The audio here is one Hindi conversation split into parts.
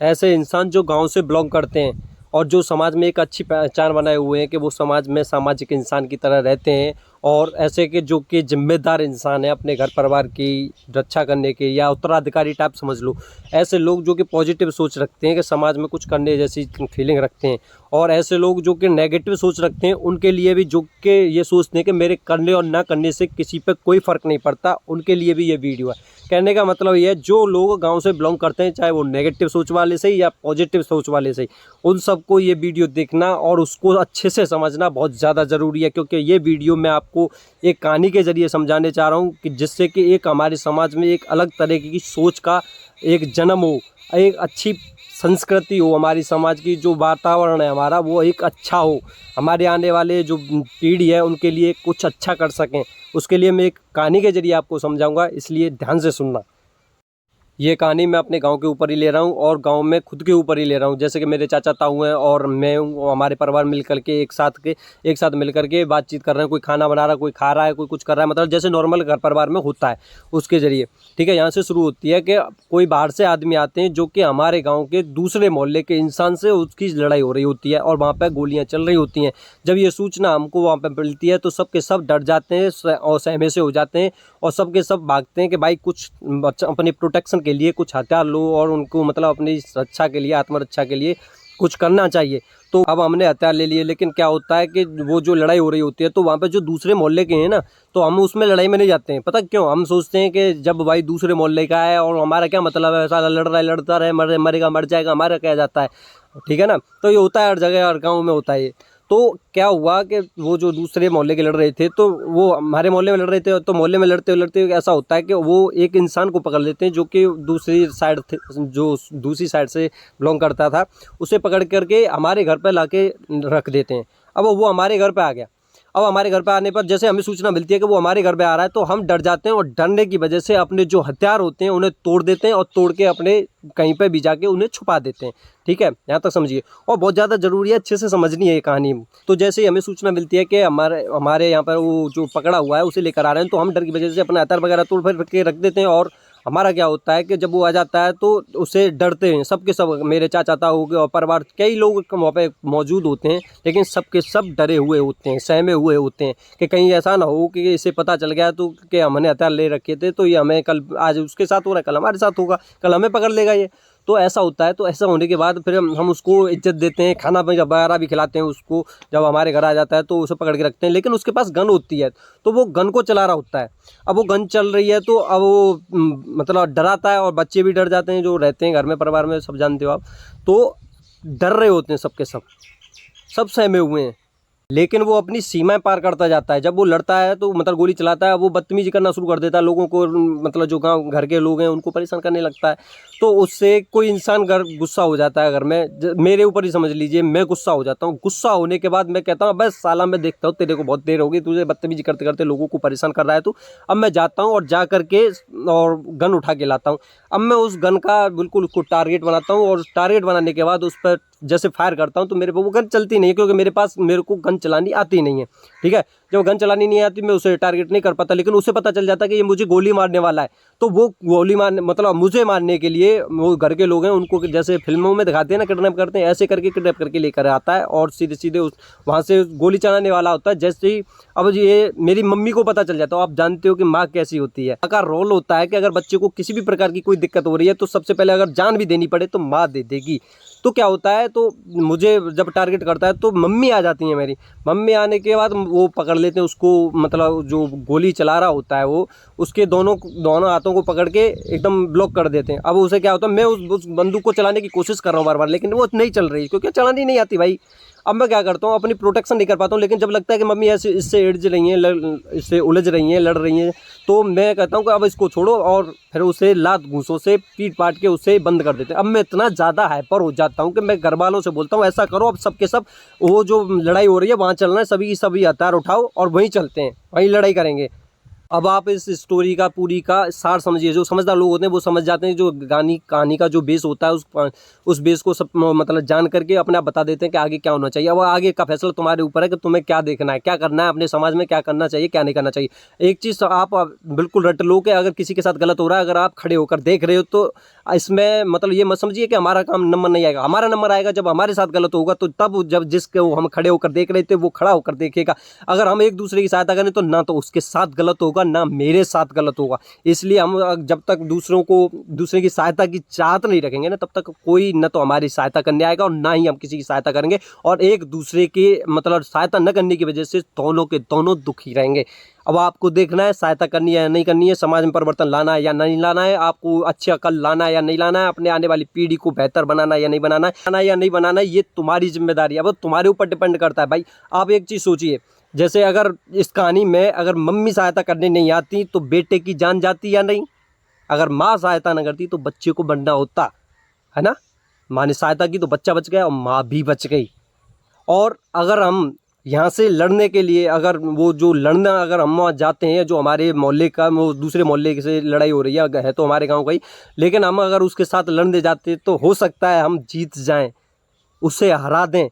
ऐसे इंसान जो गांव से बिलोंग करते हैं और जो समाज में एक अच्छी पहचान बनाए हुए हैं कि वो समाज में सामाजिक इंसान की तरह रहते हैं, और ऐसे के जो कि जिम्मेदार इंसान है अपने घर परिवार की रक्षा करने के, या उत्तराधिकारी टाइप समझ लो। ऐसे लोग जो कि पॉजिटिव सोच रखते हैं कि समाज में कुछ करने जैसी फीलिंग रखते हैं, और ऐसे लोग जो कि नेगेटिव सोच रखते हैं उनके लिए भी, जो कि ये सोचते हैं कि मेरे करने और ना करने से किसी पे कोई फ़र्क नहीं पड़ता, उनके लिए भी ये वीडियो है। कहने का मतलब ये है, जो लोग गांव से बिलोंग करते हैं, चाहे वो नेगेटिव सोच वाले से या पॉजिटिव सोच वाले से, उन सबको ये वीडियो देखना और उसको अच्छे से समझना बहुत ज़्यादा ज़रूरी है। क्योंकि ये वीडियो मैं आपको एक कहानी के ज़रिए समझाने चाह रहा हूँ कि जिससे कि एक हमारे समाज में एक अलग तरह की सोच का एक जन्म हो, एक अच्छी संस्कृति हो, हमारी समाज की जो वातावरण है हमारा वो एक अच्छा हो, हमारे आने वाले जो पीढ़ी है उनके लिए कुछ अच्छा कर सकें। उसके लिए मैं एक कहानी के ज़रिए आपको समझाऊंगा, इसलिए ध्यान से सुनना। ये कहानी मैं अपने गांव के ऊपर ही ले रहा हूँ और गांव में खुद के ऊपर ही ले रहा हूँ। जैसे कि मेरे चाचा ताऊ हैं और मैं हूँ, हमारे परिवार मिल करके एक साथ मिल करके बातचीत कर रहे हैं। कोई खाना बना रहा है, कोई खा रहा है, कोई कुछ कर रहा है, मतलब जैसे नॉर्मल घर परिवार में होता है उसके ज़रिए। ठीक है, यहाँ से शुरू होती है कि कोई बाहर से आदमी आते हैं जो कि हमारे गाँव के दूसरे मोहल्ले के इंसान से उसकी लड़ाई हो रही होती है और वहाँ पर गोलियाँ चल रही होती हैं। जब ये सूचना हमको वहाँ पर मिलती है तो सब के सब डर जाते हैं और सहमे से हो जाते हैं, और सब के सब भागते हैं कि भाई कुछ अपनी प्रोटेक्शन के लिए कुछ हथियार लो और उनको मतलब अपनी रक्षा के लिए, आत्मरक्षा के लिए कुछ करना चाहिए। तो अब हमने हथियार ले लिए, लेकिन क्या होता है कि वो जो लड़ाई हो रही होती है तो वहाँ पे जो दूसरे मोहल्ले के हैं ना, तो हम उसमें लड़ाई में नहीं जाते हैं। पता क्यों? हम सोचते हैं कि जब भाई दूसरे मोहल्ले का है और हमारा क्या मतलब है, साला लड़ रहा है लड़ता रहे, मरेगा मर जाएगा, हमारा क्या जाता है। ठीक है ना? तो ये होता है हर जगह, हर गाँव में होता है ये। तो क्या हुआ कि वो जो दूसरे मोहल्ले के लड़ रहे थे, तो वो हमारे मोहल्ले में लड़ रहे थे, तो मोहल्ले में लड़ते लड़ते ऐसा होता है कि वो एक इंसान को पकड़ लेते हैं जो कि दूसरी साइड जो दूसरी साइड से बिलोंग करता था, उसे पकड़ करके हमारे घर पर लाके रख देते हैं। अब वो हमारे घर पे आ गया। अब हमारे घर पे आने पर जैसे हमें सूचना मिलती है कि वो हमारे घर पे आ रहा है, तो हम डर जाते हैं और डरने की वजह से अपने जो हथियार होते हैं उन्हें तोड़ देते हैं और तोड़ के अपने कहीं पे भी जाके उन्हें छुपा देते हैं। ठीक है, यहाँ तक समझिए। और बहुत ज़्यादा ज़रूरी है, अच्छे से समझनी है ये कहानी। तो जैसे ही हमें सूचना मिलती है कि हमारे हमारे यहाँ पर वो जो पकड़ा हुआ है उसे लेकर आ रहे हैं, तो हम डर की वजह से अपने हथियार वगैरह तोड़ फोड़ के रख देते हैं। और हमारा क्या होता है कि जब वो आ जाता है तो उसे डरते हैं सब के सब, मेरे चाचा ताऊ के और परिवार कई लोग वहाँ पे मौजूद होते हैं, लेकिन सब के सब डरे हुए होते हैं, सहमे हुए होते हैं कि कहीं ऐसा ना हो कि इसे पता चल गया तो कि हमने हथियार ले रखे थे, तो ये हमें कल, आज उसके साथ हो रहा है कल हमारे साथ होगा, कल हमें पकड़ लेगा ये। तो ऐसा होता है। तो ऐसा होने के बाद फिर हम उसको इज्जत देते हैं, खाना वगैरह भी खिलाते हैं उसको। जब हमारे घर आ जाता है तो उसे पकड़ के रखते हैं, लेकिन उसके पास गन होती है, तो वो गन को चला रहा होता है। अब वो गन चल रही है तो अब वो मतलब डराता है, और बच्चे भी डर जाते हैं जो रहते हैं घर में, परिवार में, सब जानते हो आप। तो डर रहे होते हैं सब के सब सहमे हुए हैं। लेकिन वो अपनी सीमाएं पार करता जाता है। जब वो लड़ता है तो मतलब गोली चलाता है, वो बदतमीजी करना शुरू कर देता है लोगों को, मतलब जो गांव घर के लोग हैं उनको परेशान करने लगता है। तो उससे कोई इंसान घर गुस्सा हो जाता है घर में, मेरे ऊपर ही समझ लीजिए, मैं गुस्सा हो जाता हूँ। गुस्सा होने के बाद मैं कहता हूँ बस साला, मैं देखता हूँ तेरे को बहुत देर हो गई, तुझे बदतमीजी करते करते लोगों को परेशान कर रहा है तू। अब मैं जाता हूँ और जा करके और गन उठा के लाता हूँ। अब मैं उस गन का बिल्कुल उसको टारगेट बनाता हूँ, और टारगेट बनाने के बाद उस पर जैसे फायर करता हूँ तो मेरे पे वो गन चलती नहीं है, क्योंकि मेरे को गन चलानी आती नहीं है। ठीक है, जब गन चलानी नहीं आती मैं उसे टारगेट नहीं कर पाता, लेकिन उसे पता चल जाता है कि ये मुझे गोली मारने वाला है। तो वो गोली मारने मतलब मुझे मारने के लिए वो घर के लोग हैं उनको, जैसे फिल्मों में दिखाते हैं ना, किडनैप करते हैं, ऐसे करके किडनैप करके लेकर आता है और सीधे सीधे वहाँ से गोली चलाने वाला होता है। जैसे ही अब ये मेरी मम्मी को पता चल जाता है, आप जानते हो कि माँ कैसी होती है। माँ का रोल होता है कि अगर बच्चे को किसी भी प्रकार की कोई दिक्कत हो रही है तो सबसे पहले अगर जान भी देनी पड़े तो माँ दे देगी। तो क्या होता है, तो मुझे जब टारगेट करता है तो मम्मी आ जाती है मेरी। मम्मी आने के बाद वो पकड़ लेते हैं उसको, मतलब जो गोली चला रहा होता है वो, उसके दोनों हाथों को पकड़ के एकदम ब्लॉक कर देते हैं। अब उसे क्या होता है, मैं उस बंदूक को चलाने की कोशिश कर रहा हूँ बार बार, लेकिन वो नहीं चल रही क्योंकि चलानी नहीं आती भाई। अब मैं क्या करता हूँ, अपनी प्रोटेक्शन नहीं कर पाता हूँ, लेकिन जब लगता है कि मम्मी ऐसे इससे इड़ज रही हैं, इससे उलझ रही हैं, लड़ रही हैं, तो मैं कहता हूँ कि अब इसको छोड़ो, और फिर उसे लात घूंसों से पीट पाट के उसे बंद कर देते हैं। अब मैं इतना ज़्यादा हाइपर हो जाता हूँ कि मैं घर वालों से बोलता हूँ ऐसा करो, अब सब के सब वो जो लड़ाई हो रही है वहाँ चलना है, सभी की सभी हथियार उठाओ और वहीं चलते हैं, वहीं लड़ाई करेंगे। अब आप इस स्टोरी का पूरी का सार समझिए। जो समझदार लोग होते हैं वो समझ जाते हैं, जो कहानी का जो बेस होता है उस बेस को सब मतलब जान करके अपने आप बता देते हैं कि आगे क्या होना चाहिए। अब आगे का फैसला तुम्हारे ऊपर है कि तुम्हें क्या देखना है, क्या करना है, अपने समाज में क्या करना चाहिए, क्या नहीं करना चाहिए। एक चीज़ आप बिल्कुल रट लो कि अगर किसी के साथ गलत हो रहा है, अगर आप खड़े होकर देख रहे हो तो इसमें मतलब ये मत समझिए कि हमारा काम नंबर नहीं आएगा। हमारा नंबर आएगा जब हमारे साथ गलत होगा, तो तब जब जिसको हम खड़े होकर देख रहे थे वो खड़ा होकर देखेगा। अगर हम एक दूसरे की सहायता करें तो ना तो उसके साथ गलत होगा ना मेरे साथ गलत होगा। इसलिए हम जब तक दूसरे की सहायता की चाहत नहीं रखेंगे ना, तब तक कोई न तो हमारी सहायता करने आएगा और ना ही हम किसी की सहायता करेंगे। और एक दूसरे की मतलब सहायता न करने की वजह से दोनों के दोनों दुखी रहेंगे। अब आपको देखना है सहायता करनी है या नहीं करनी है, समाज में परिवर्तन लाना है या नहीं लाना है, आपको अच्छी अकल लाना है या नहीं लाना है, अपने आने वाली पीढ़ी को बेहतर बनाना है या नहीं बनाना है, ये तुम्हारी जिम्मेदारी है। अब तुम्हारे ऊपर डिपेंड करता है भाई। आप एक चीज़ सोचिए, जैसे अगर इस कहानी में अगर मम्मी सहायता करने नहीं आती तो बेटे की जान जाती या नहीं, अगर माँ सहायता न करती तो बच्चे को बनना होता, है ना। माँ ने सहायता की तो बच्चा बच गया और माँ भी बच गई। और अगर हम यहाँ से लड़ने के लिए अगर वो जो लड़ना अगर हम वहाँ जाते हैं, जो हमारे मोहल्ले का वो दूसरे मोहल्ले से लड़ाई हो रही है तो हमारे गांव का ही, लेकिन हम अगर उसके साथ लड़ने जाते तो हो सकता है हम जीत जाएं, उसे हरा दें।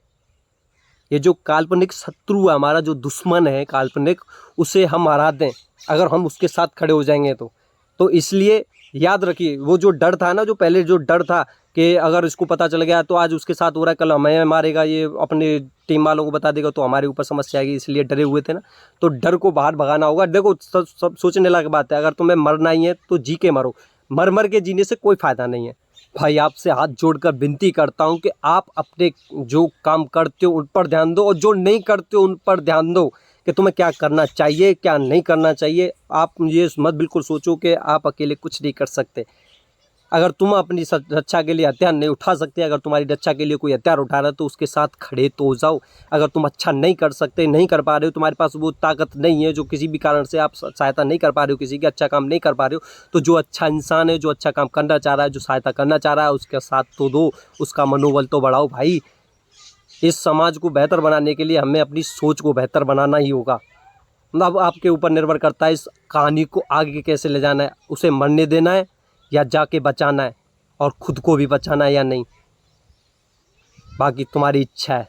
ये जो काल्पनिक शत्रु है हमारा, जो दुश्मन है काल्पनिक, उसे हम हरा दें अगर हम उसके साथ खड़े हो जाएंगे तो इसलिए याद रखिए, वो जो डर था ना, जो पहले जो डर था कि अगर इसको पता चल गया तो आज उसके साथ हो रहा है, कल हमें मारेगा, ये अपने टीम वालों को बता देगा तो हमारे ऊपर समस्या आएगी, इसलिए डरे हुए थे ना। तो डर को बाहर भगाना होगा। देखो सब सोचने लायक बात है, अगर तुम्हें मरना ही है तो जी के मरो, मर के जीने से कोई फ़ायदा नहीं है। भाई आपसे हाथ जोड़कर विनती करता हूँ कि आप अपने जो काम करते हो उन पर ध्यान दो, और जो नहीं करते हो उन पर ध्यान दो कि तुम्हें क्या करना चाहिए क्या नहीं करना चाहिए। आप ये मत बिल्कुल सोचो कि आप अकेले कुछ नहीं कर सकते। अगर तुम अपनी रक्षा के लिए हथियार नहीं उठा सकते, अगर तुम्हारी रक्षा के लिए कोई हथियार उठा रहा है तो उसके साथ खड़े तो हो जाओ। अगर तुम अच्छा नहीं कर सकते, नहीं कर पा रहे हो, तुम्हारे पास वो ताकत नहीं है, जो किसी भी कारण से आप सहायता नहीं कर पा रहे हो, किसी का अच्छा काम नहीं कर पा रहे हो, तो जो अच्छा इंसान है, जो अच्छा काम करना चाह रहा है, जो सहायता करना चाह रहा है, उसके साथ तो दो, उसका मनोबल तो बढ़ाओ भाई। इस समाज को बेहतर बनाने के लिए हमें अपनी सोच को बेहतर बनाना ही होगा। अब आपके ऊपर निर्भर करता है इस कहानी को आगे कैसे ले जाना है, उसे मरने देना है या जाके बचाना है, और खुद को भी बचाना है या नहीं, बाकी तुम्हारी इच्छा है।